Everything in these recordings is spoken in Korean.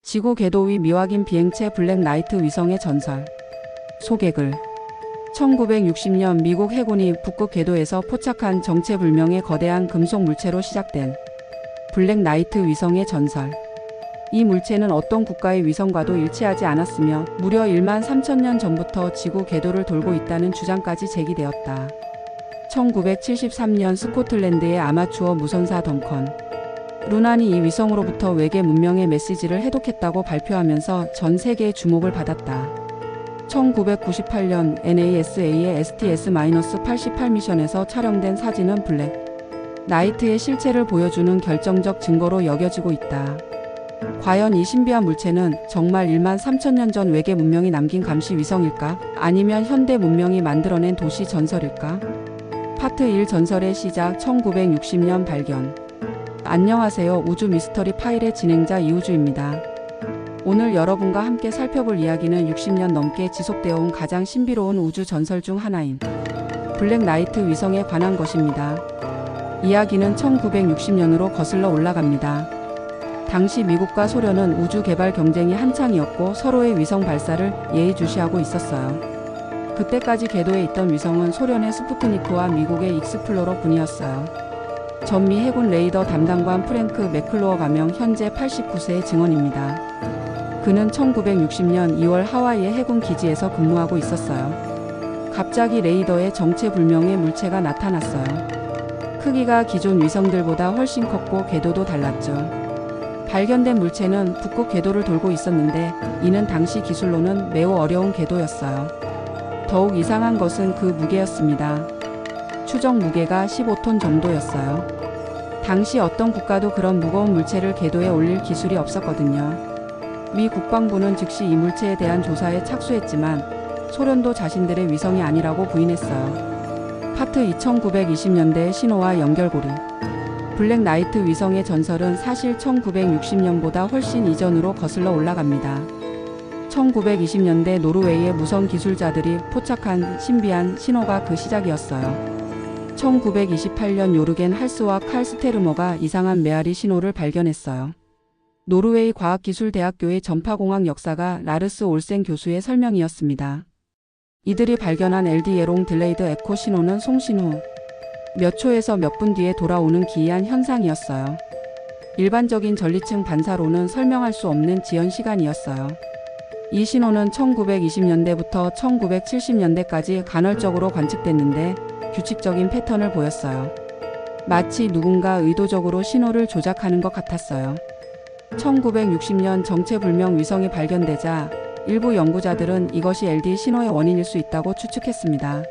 지구 궤도 위 미확인 비행체 블랙 나이트 위성의 전설. 소개글. 1960년 미국 해군이 북극 궤도에서 포착한 정체불명의 거대한 금속 물체로 시작된 블랙 나이트 위성의 전설. 이 물체는 어떤 국가의 위성과도 일치하지 않았으며 무려 1만 3천년 전부터 지구 궤도를 돌고 있다는 주장까지 제기되었다. 1973년 스코틀랜드의 아마추어 무선사 덩컨 루난이 이 위성으로부터 외계 문명의 메시지를 해독했다고 발표하면서 전 세계의 주목을 받았다. 1998년 NASA의 STS-88 미션에서 촬영된 사진은 블랙 나이트의 실체를 보여주는 결정적 증거로 여겨지고 있다. 과연 이 신비한 물체는 정말 1만 3천년 전 외계 문명이 남긴 감시 위성일까? 아니면 현대 문명이 만들어낸 도시 전설일까? 파트 1 전설의 시작 1960년 발견. 안녕하세요. 우주 미스터리 파일의 진행자 이우주입니다. 오늘 여러분과 함께 살펴볼 이야기는 60년 넘게 지속되어 온 가장 신비로운 우주 전설 중 하나인 블랙 나이트 위성에 관한 것입니다. 이야기는 1960년으로 거슬러 올라갑니다. 당시 미국과 소련은 우주 개발 경쟁이 한창이었고 서로의 위성 발사를 예의주시하고 있었어요. 그때까지 궤도에 있던 위성은 소련의 스푸트니크와 미국의 익스플로러 군이었어요. 전미 해군 레이더 담당관 프랭크 맥클로어 가명 현재 89세의 증언입니다. 그는 1960년 2월 하와이의 해군 기지에서 근무하고 있었어요. 갑자기 레이더에 정체불명의 물체가 나타났어요. 크기가 기존 위성들보다 훨씬 컸고 궤도도 달랐죠. 발견된 물체는 북극 궤도를 돌고 있었는데 이는 당시 기술로는 매우 어려운 궤도였어요. 더욱 이상한 것은 그 무게였습니다. 추정 무게가 15톤 정도였어요. 당시 어떤 국가도 그런 무거운 물체를 궤도에 올릴 기술이 없었거든요. 미 국방부는 즉시 이 물체에 대한 조사에 착수했지만 소련도 자신들의 위성이 아니라고 부인했어요. 파트 1920년대의 신호와 연결고리. 블랙 나이트 위성의 전설은 사실 1960년보다 훨씬 이전으로 거슬러 올라갑니다. 1920년대 노르웨이의 무선 기술자들이 포착한 신비한 신호가 그 시작이었어요. 1928년 요르겐 할스와 칼 스테르머가 이상한 메아리 신호를 발견했어요. 노르웨이 과학기술대학교의 전파공학 역사가 라르스 올센 교수의 설명이었습니다. 이들이 발견한 LD에롱 딜레이드 에코 신호는 송신 후 몇 초에서 몇 분 뒤에 돌아오는 기이한 현상이었어요. 일반적인 전리층 반사로는 설명할 수 없는 지연 시간이었어요. 이 신호는 1920년대부터 1970년대까지 간헐적으로 관측됐는데 규칙적인 패턴을 보였어요. 마치 누군가 의도적으로 신호를 조작하는 것 같았어요. 1960년 정체불명 위성이 발견되자 일부 연구자들은 이것이 LD 신호의 원인일 수 있다고 추측했습니다.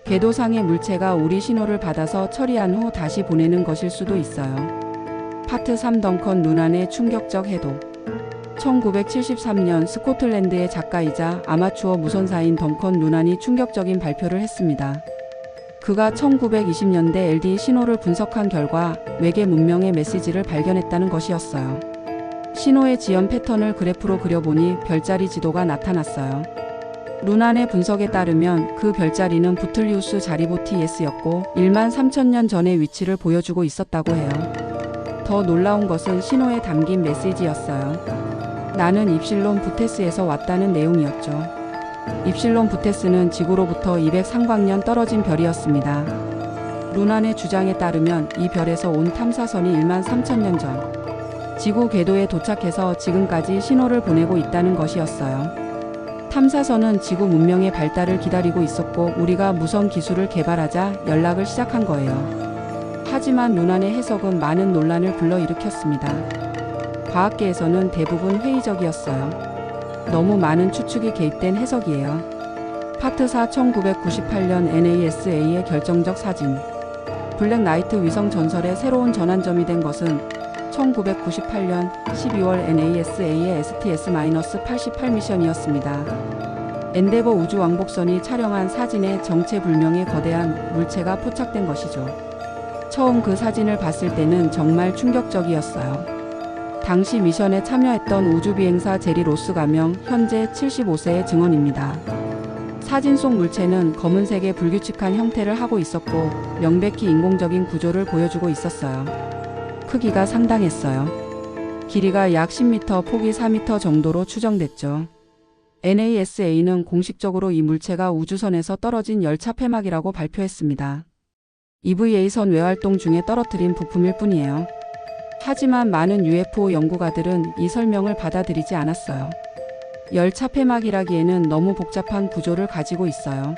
궤도상의 물체가 우리 신호를 받아서 처리한 후 다시 보내는 것일 수도 있어요. 파트 3 덩컨 루난의 충격적 해독. 1973년 스코틀랜드의 작가이자 아마추어 무선사인 덩컨 루난이 충격적인 발표를 했습니다. 그가 1920년대 LD 신호를 분석한 결과 외계 문명의 메시지를 발견했다는 것이었어요. 신호의 지연 패턴을 그래프로 그려보니 별자리 지도가 나타났어요. 루난의 분석에 따르면 그 별자리는 부틀리우스 자리보티에스였고 1만 3천년 전의 위치를 보여주고 있었다고 해요. 더 놀라운 것은 신호에 담긴 메시지였어요. 나는 입실론 부테스에서 왔다는 내용이었죠. 입실론 부테스는 지구로부터 200상광년 떨어진 별이었습니다. 루난의 주장에 따르면 이 별에서 온 탐사선이 1만 3천년 전 지구 궤도에 도착해서 지금까지 신호를 보내고 있다는 것이었어요. 탐사선은 지구 문명의 발달을 기다리고 있었고 우리가 무선 기술을 개발하자 연락을 시작한 거예요. 하지만 루난의 해석은 많은 논란을 불러일으켰습니다. 과학계에서는 대부분 회의적이었어요. 너무 많은 추측이 개입된 해석이에요. 파트 4 1998년 NASA의 결정적 사진. 블랙 나이트 위성 전설의 새로운 전환점이 된 것은 1998년 12월 NASA의 STS-88 미션이었습니다. 엔데버 우주왕복선이 촬영한 사진에 정체불명의 거대한 물체가 포착된 것이죠. 처음 그 사진을 봤을 때는 정말 충격적이었어요. 당시 미션에 참여했던 우주비행사 제리 로스 가명 현재 75세의 증언입니다. 사진 속 물체는 검은색의 불규칙한 형태를 하고 있었고 명백히 인공적인 구조를 보여주고 있었어요. 크기가 상당했어요. 길이가 약 10m, 폭이 4m 정도로 추정됐죠. NASA는 공식적으로 이 물체가 우주선에서 떨어진 열차 폐막이라고 발표했습니다. EVA선 외활동 중에 떨어뜨린 부품일 뿐이에요. 하지만 많은 UFO 연구가들은 이 설명을 받아들이지 않았어요. 열차 폐막이라기에는 너무 복잡한 구조를 가지고 있어요.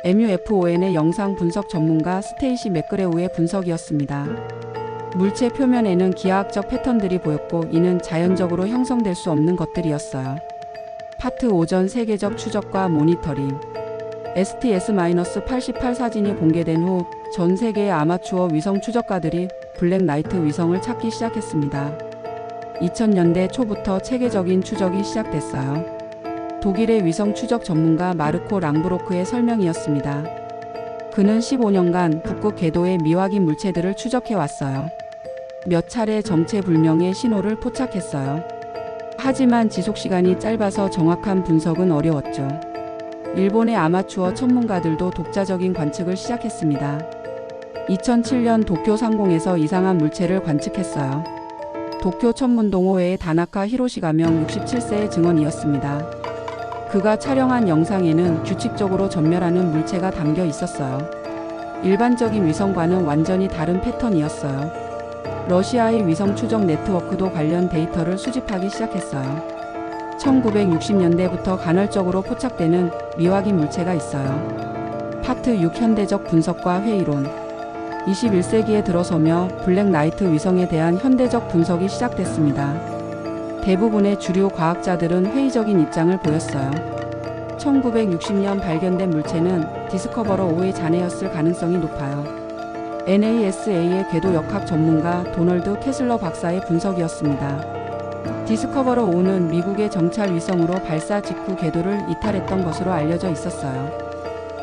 MUFON의 영상 분석 전문가 스테이시 맥그레우의 분석이었습니다. 물체 표면에는 기하학적 패턴들이 보였고 이는 자연적으로 형성될 수 없는 것들이었어요. 파트 5 전 세계적 추적과 모니터링. STS-88 사진이 공개된 후 전 세계의 아마추어 위성 추적가들이 블랙 나이트 위성을 찾기 시작했습니다. 2000년대 초부터 체계적인 추적이 시작됐어요. 독일의 위성 추적 전문가 마르코 랑브로크의 설명이었습니다. 그는 15년간 북극 궤도의 미확인 물체들을 추적해 왔어요. 몇 차례 정체불명의 신호를 포착했어요. 하지만 지속시간이 짧아서 정확한 분석은 어려웠죠. 일본의 아마추어 천문가들도 독자적인 관측을 시작했습니다. 2007년 도쿄 상공에서 이상한 물체를 관측했어요. 도쿄 천문동호회의 다나카 히로시 가명 67세의 증언이었습니다. 그가 촬영한 영상에는 규칙적으로 전멸하는 물체가 담겨 있었어요. 일반적인 위성과는 완전히 다른 패턴이었어요. 러시아의 위성 추적 네트워크도 관련 데이터를 수집하기 시작했어요. 1960년대부터 간헐적으로 포착되는 미확인 물체가 있어요. 파트 6 현대적 분석과 회의론. 21세기에 들어서며 블랙 나이트 위성에 대한 현대적 분석이 시작됐습니다. 대부분의 주류 과학자들은 회의적인 입장을 보였어요. 1960년 발견된 물체는 디스커버러 5의 잔해였을 가능성이 높아요. NASA의 궤도 역학 전문가 도널드 캐슬러 박사의 분석이었습니다. 디스커버러 5는 미국의 정찰 위성으로 발사 직후 궤도를 이탈했던 것으로 알려져 있었어요.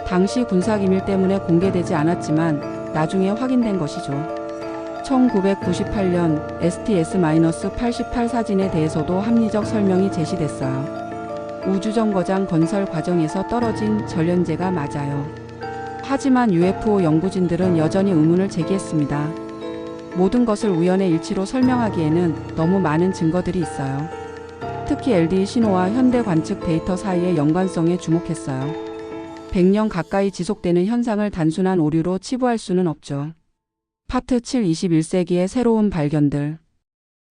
당시 군사기밀 때문에 공개되지 않았지만 나중에 확인된 것이죠. 1998년 STS-88 사진에 대해서도 합리적 설명이 제시됐어요. 우주정거장 건설 과정에서 떨어진 전련제가 맞아요. 하지만 UFO 연구진들은 여전히 의문을 제기했습니다. 모든 것을 우연의 일치로 설명하기에는 너무 많은 증거들이 있어요. 특히 LD 신호와 현대 관측 데이터 사이의 연관성에 주목했어요. 100년 가까이 지속되는 현상을 단순한 오류로 치부할 수는 없죠. 파트 7 21세기의 새로운 발견들.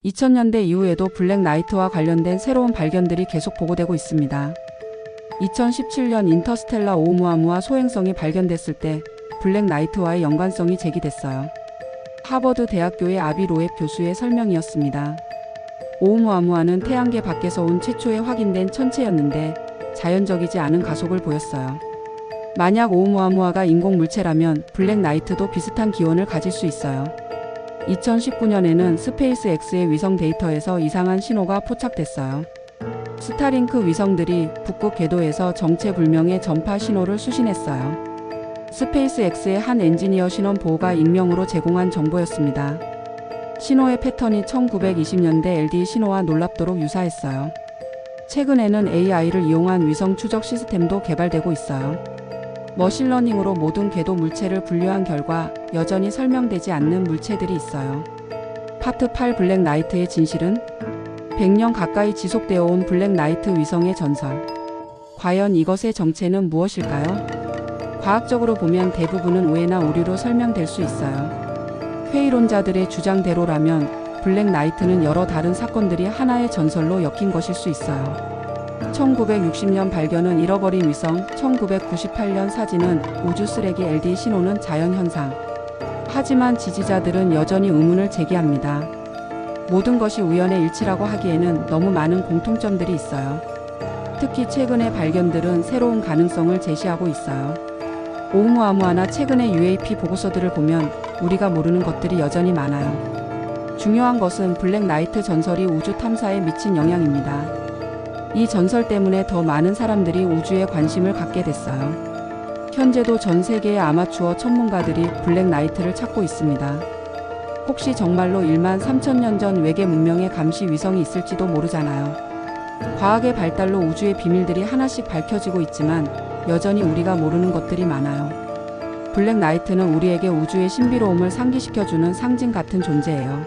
2000년대 이후에도 블랙 나이트와 관련된 새로운 발견들이 계속 보고되고 있습니다. 2017년 인터스텔라 오umuamua 소행성이 발견됐을 때 블랙 나이트와의 연관성이 제기됐어요. 하버드 대학교의 아비 로앱 교수의 설명이었습니다. 오umuamua는 태양계 밖에서 온 최초의 확인된 천체였는데 자연적이지 않은 가속을 보였어요. 만약 오umuamua가 인공 물체라면 블랙 나이트도 비슷한 기원을 가질 수 있어요. 2019년에는 스페이스 X의 위성 데이터에서 이상한 신호가 포착됐어요. 스타링크 위성들이 북극 궤도에서 정체불명의 전파 신호를 수신했어요. 스페이스 X의 한 엔지니어 신원 보호가 익명으로 제공한 정보였습니다. 신호의 패턴이 1920년대 LD 신호와 놀랍도록 유사했어요. 최근에는 AI를 이용한 위성 추적 시스템도 개발되고 있어요. 머신러닝으로 모든 궤도 물체를 분류한 결과 여전히 설명되지 않는 물체들이 있어요. 파트 8 블랙 나이트의 진실은? 100년 가까이 지속되어 온 블랙 나이트 위성의 전설. 과연 이것의 정체는 무엇일까요? 과학적으로 보면 대부분은 오해나 오류로 설명될 수 있어요. 회의론자들의 주장대로라면 블랙 나이트는 여러 다른 사건들이 하나의 전설로 엮인 것일 수 있어요. 1960년 발견은 잃어버린 위성, 1998년 사진은 우주 쓰레기 LD 신호는 자연현상. 하지만 지지자들은 여전히 의문을 제기합니다. 모든 것이 우연의 일치라고 하기에는 너무 많은 공통점들이 있어요. 특히 최근의 발견들은 새로운 가능성을 제시하고 있어요. 오umuamua나 최근의 UAP 보고서들을 보면 우리가 모르는 것들이 여전히 많아요. 중요한 것은 블랙 나이트 전설이 우주 탐사에 미친 영향입니다. 이 전설 때문에 더 많은 사람들이 우주에 관심을 갖게 됐어요. 현재도 전 세계의 아마추어 천문가들이 블랙 나이트를 찾고 있습니다. 혹시 정말로 1만 3천 년 전 외계 문명의 감시 위성이 있을지도 모르잖아요. 과학의 발달로 우주의 비밀들이 하나씩 밝혀지고 있지만 여전히 우리가 모르는 것들이 많아요. 블랙 나이트는 우리에게 우주의 신비로움을 상기시켜주는 상징 같은 존재예요.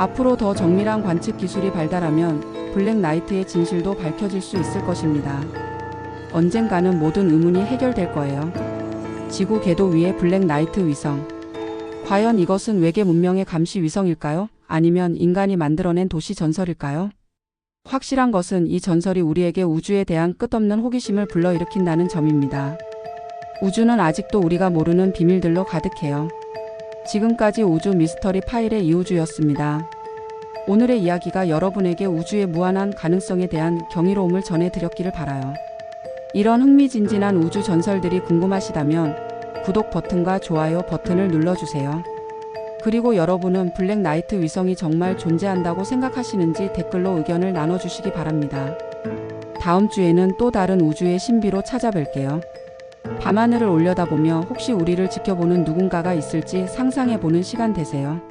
앞으로 더 정밀한 관측 기술이 발달하면 블랙 나이트의 진실도 밝혀질 수 있을 것입니다. 언젠가는 모든 의문이 해결될 거예요. 지구 궤도 위의 블랙 나이트 위성. 과연 이것은 외계 문명의 감시 위성일까요? 아니면 인간이 만들어낸 도시 전설일까요? 확실한 것은 이 전설이 우리에게 우주에 대한 끝없는 호기심을 불러일으킨다는 점입니다. 우주는 아직도 우리가 모르는 비밀들로 가득해요. 지금까지 우주 미스터리 파일의 이우주였습니다. 오늘의 이야기가 여러분에게 우주의 무한한 가능성에 대한 경이로움을 전해드렸기를 바라요. 이런 흥미진진한 우주 전설들이 궁금하시다면 구독 버튼과 좋아요 버튼을 눌러주세요. 그리고 여러분은 블랙 나이트 위성이 정말 존재한다고 생각하시는지 댓글로 의견을 나눠주시기 바랍니다. 다음 주에는 또 다른 우주의 신비로 찾아뵐게요. 밤하늘을 올려다보며 혹시 우리를 지켜보는 누군가가 있을지 상상해보는 시간 되세요.